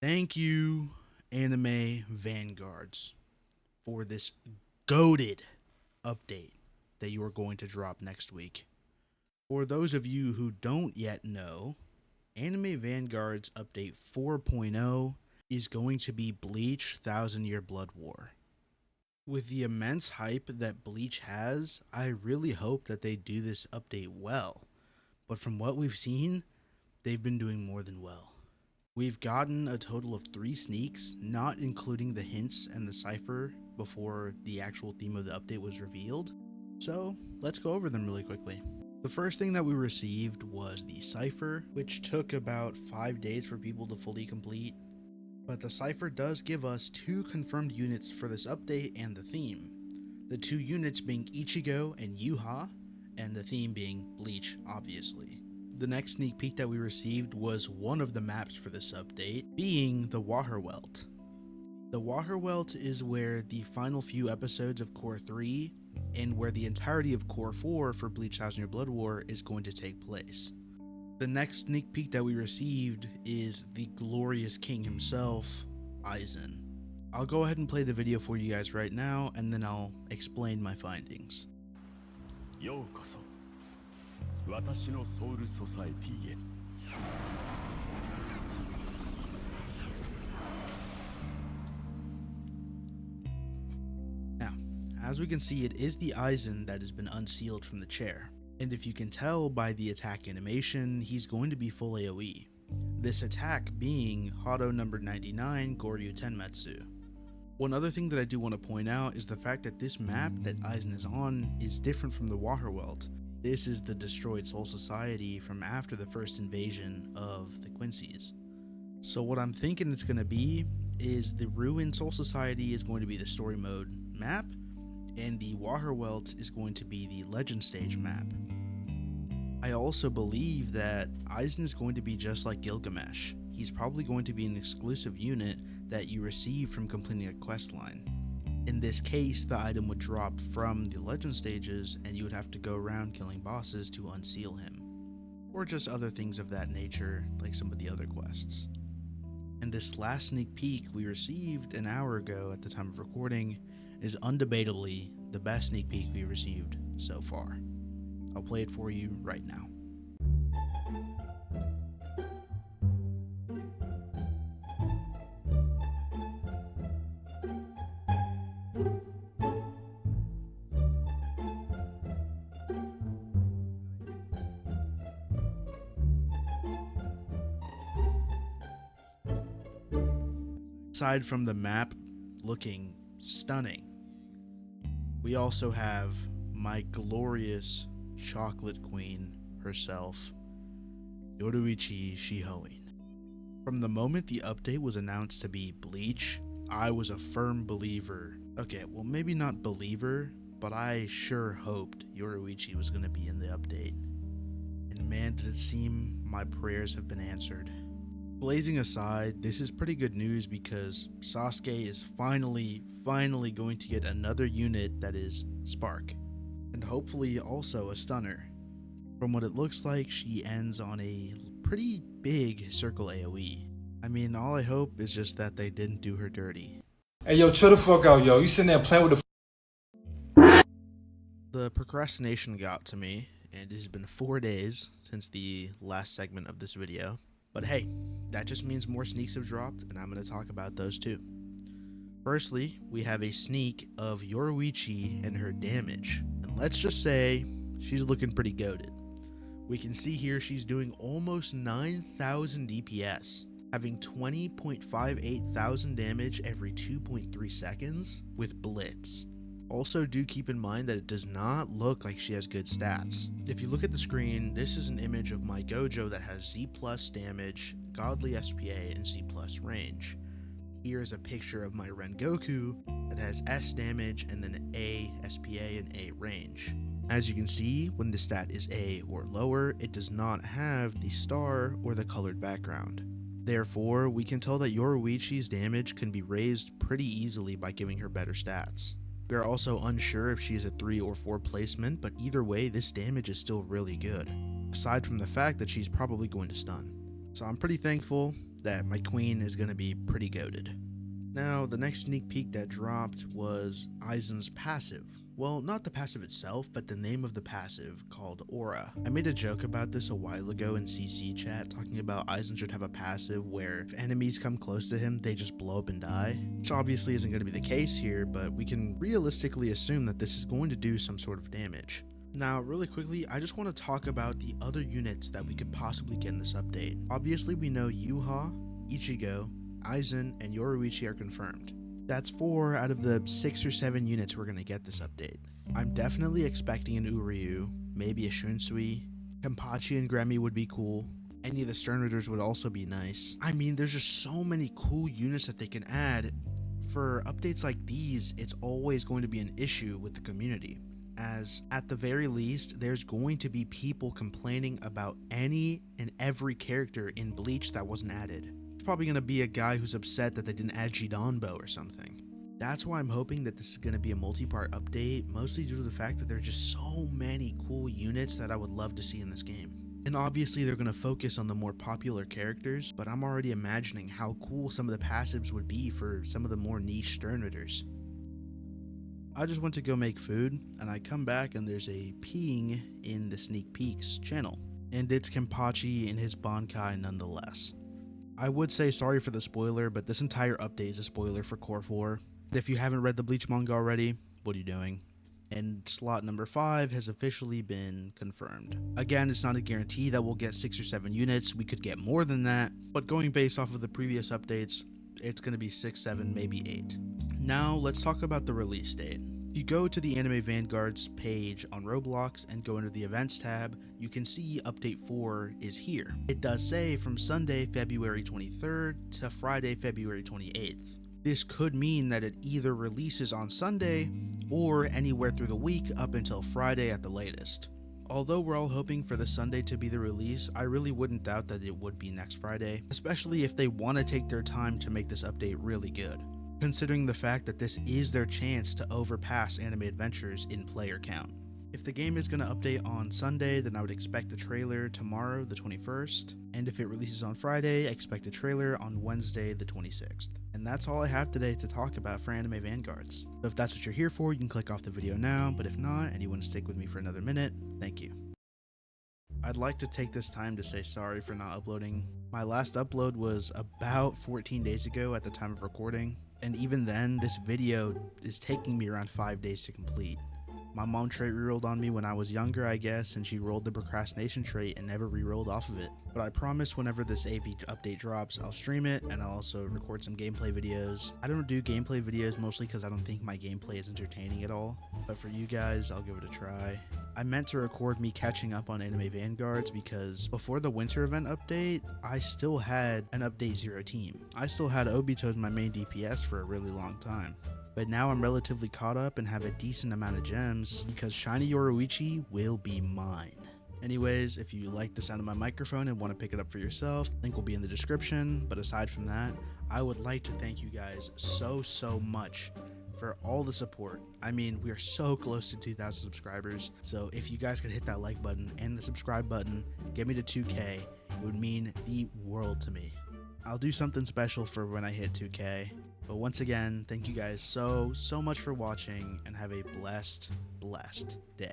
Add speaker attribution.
Speaker 1: Thank you, Anime Vanguards, for this goated update that you are going to drop next week. For those of you who don't yet know, Anime Vanguards Update 4.0 is going to be Bleach Thousand Year Blood War. With the immense hype that Bleach has, I really hope that they do this update well. But from what we've seen, they've been doing more than well. We've gotten a total of 3 sneaks, not including the hints and the cipher before the actual theme of the update was revealed. So let's go over them really quickly. The first thing that we received was the cipher, which took about 5 days for people to fully complete. But the cipher does give us 2 confirmed units for this update and the theme. The 2 units being Ichigo and Yuha, and the theme being Bleach, obviously. The next sneak peek that we received was one of the maps for this update, being the Waterwelt. The Waterwelt is where the final few episodes of Core 3 and where the entirety of Core 4 for Bleach Thousand Year Blood War is going to take place. The next sneak peek that we received is the glorious king himself, Aizen. I'll go ahead and play the video for you guys right now, and then I'll explain my findings.
Speaker 2: ようこそ私のソウルソサエティへ
Speaker 1: Now, as we can see, it is the Aizen that has been unsealed from the chair. And if you can tell by the attack animation, he's going to be full AoE. This attack being Hado number 99 Goryu Tenmetsu. One other thing that I do want to point out is the fact that this map that Aizen is on is different from the Waterwelt. This is the destroyed Soul Society from after the first invasion of the Quincy's. So what I'm thinking it's going to be is the ruined Soul Society is going to be the story mode map, and the Waterwelt is going to be the legend stage map. I also believe that Aizen is going to be just like Gilgamesh. He's probably going to be an exclusive unit that you receive from completing a quest line. In this case, the item would drop from the legend stages and you would have to go around killing bosses to unseal him. Or just other things of that nature, like some of the other quests. And this last sneak peek we received an hour ago at the time of recording is undebatably the best sneak peek we received so far. I'll play it for you right now. Aside from the map looking stunning, we also have my glorious chocolate queen herself, Yoruichi Shihoin. From the moment the update was announced to be Bleach, I was a firm believer. Okay, well maybe not believer, but I sure hoped Yoruichi was going to be in the update. And man, does it seem my prayers have been answered. Blazing aside, this is pretty good news because Sasuke is finally going to get another unit that is Spark, and hopefully also a stunner. From what it looks like, she ends on a pretty big circle AoE. I mean, all I hope is just that they didn't do her dirty.
Speaker 3: Hey yo, chill the fuck out, yo. You sitting there playing with the
Speaker 1: The procrastination got to me, and it has been 4 days since the last segment of this video. But hey, that just means more sneaks have dropped, and I'm going to talk about those too. Firstly, we have a sneak of Yoruichi and her damage. And let's just say, she's looking pretty goated. We can see here she's doing almost 9,000 DPS, having 20.58 thousand damage every 2.3 seconds with Blitz. Also, do keep in mind that it does not look like she has good stats. If you look at the screen, this is an image of my Gojo that has Z+ damage, Godly SPA, and Z+ range. Here is a picture of my Rengoku that has S damage and then A SPA and A range. As you can see, when the stat is A or lower, it does not have the star or the colored background. Therefore, we can tell that Yoruichi's damage can be raised pretty easily by giving her better stats. We are also unsure if she is a 3 or 4 placement, but either way, this damage is still really good, aside from the fact that she's probably going to stun. So I'm pretty thankful that my queen is going to be pretty goated. Now, the next sneak peek that dropped was Aizen's passive. Well, not the passive itself, but the name of the passive, called Aura. I made a joke about this a while ago in CC chat, talking about Aizen should have a passive where if enemies come close to him, they just blow up and die, which obviously isn't going to be the case here, but we can realistically assume that this is going to do some sort of damage. Now, really quickly, I just want to talk about the other units that we could possibly get in this update. Obviously, we know Yuha, Ichigo, Aizen, and Yoruichi are confirmed. That's 4 out of the 6 or 7 units we're going to get this update. I'm definitely expecting an Uryu, maybe a Shunsui. Kenpachi and Gremi would be cool. Any of the Stern Ritters would also be nice. I mean, there's just so many cool units that they can add. For updates like these, it's always going to be an issue with the community, as at the very least, there's going to be people complaining about any and every character in Bleach that wasn't added. Probably going to be a guy who's upset that they didn't add Jidanbo or something. That's why I'm hoping that this is going to be a multi-part update, mostly due to the fact that there are just so many cool units that I would love to see in this game. And obviously they're going to focus on the more popular characters, but I'm already imagining how cool some of the passives would be for some of the more niche Stern Ritters. I just went to go make food, and I come back and there's a ping in the sneak peeks channel, and it's Kenpachi in his Bankai nonetheless. I would say sorry for the spoiler, but this entire update is a spoiler for Core 4. If you haven't read the Bleach manga already, what are you doing? And slot number 5 has officially been confirmed. Again, it's not a guarantee that we'll get 6 or 7 units, we could get more than that, but going based off of the previous updates, it's going to be 6, 7, maybe 8. Now, let's talk about the release date. If you go to the Anime Vanguards page on Roblox and go into the Events tab, you can see Update 4 is here. It does say from Sunday, February 23rd to Friday, February 28th. This could mean that it either releases on Sunday or anywhere through the week up until Friday at the latest. Although we're all hoping for the Sunday to be the release, I really wouldn't doubt that it would be next Friday, especially if they want to take their time to make this update really good, considering the fact that this is their chance to overpass Anime Adventures in player count. If the game is going to update on Sunday, then I would expect a trailer tomorrow, the 21st, and if it releases on Friday, I expect a trailer on Wednesday, the 26th. And that's all I have today to talk about for Anime Vanguards. So if that's what you're here for, you can click off the video now, but if not, and you want to stick with me for another minute, thank you. I'd like to take this time to say sorry for not uploading. My last upload was about 14 days ago at the time of recording, and even then, this video is taking me around 5 days to complete. My mom trait rerolled on me when I was younger, I guess, and she rolled the procrastination trait and never rerolled off of it. But I promise whenever this AV update drops, I'll stream it, and I'll also record some gameplay videos. I don't do gameplay videos mostly because I don't think my gameplay is entertaining at all, but for you guys, I'll give it a try. I meant to record me catching up on Anime Vanguards because before the winter event update, I still had an Update 0 team. I still had Obito as my main DPS for a really long time. But now I'm relatively caught up and have a decent amount of gems because Shiny Yoruichi will be mine. Anyways, if you like the sound of my microphone and want to pick it up for yourself, link will be in the description. But aside from that, I would like to thank you guys so much for all the support. I mean, we are so close to 2,000 subscribers. So if you guys could hit that like button and the subscribe button, get me to 2K, it would mean the world to me. I'll do something special for when I hit 2K. But once again, thank you guys so much for watching and have a blessed day.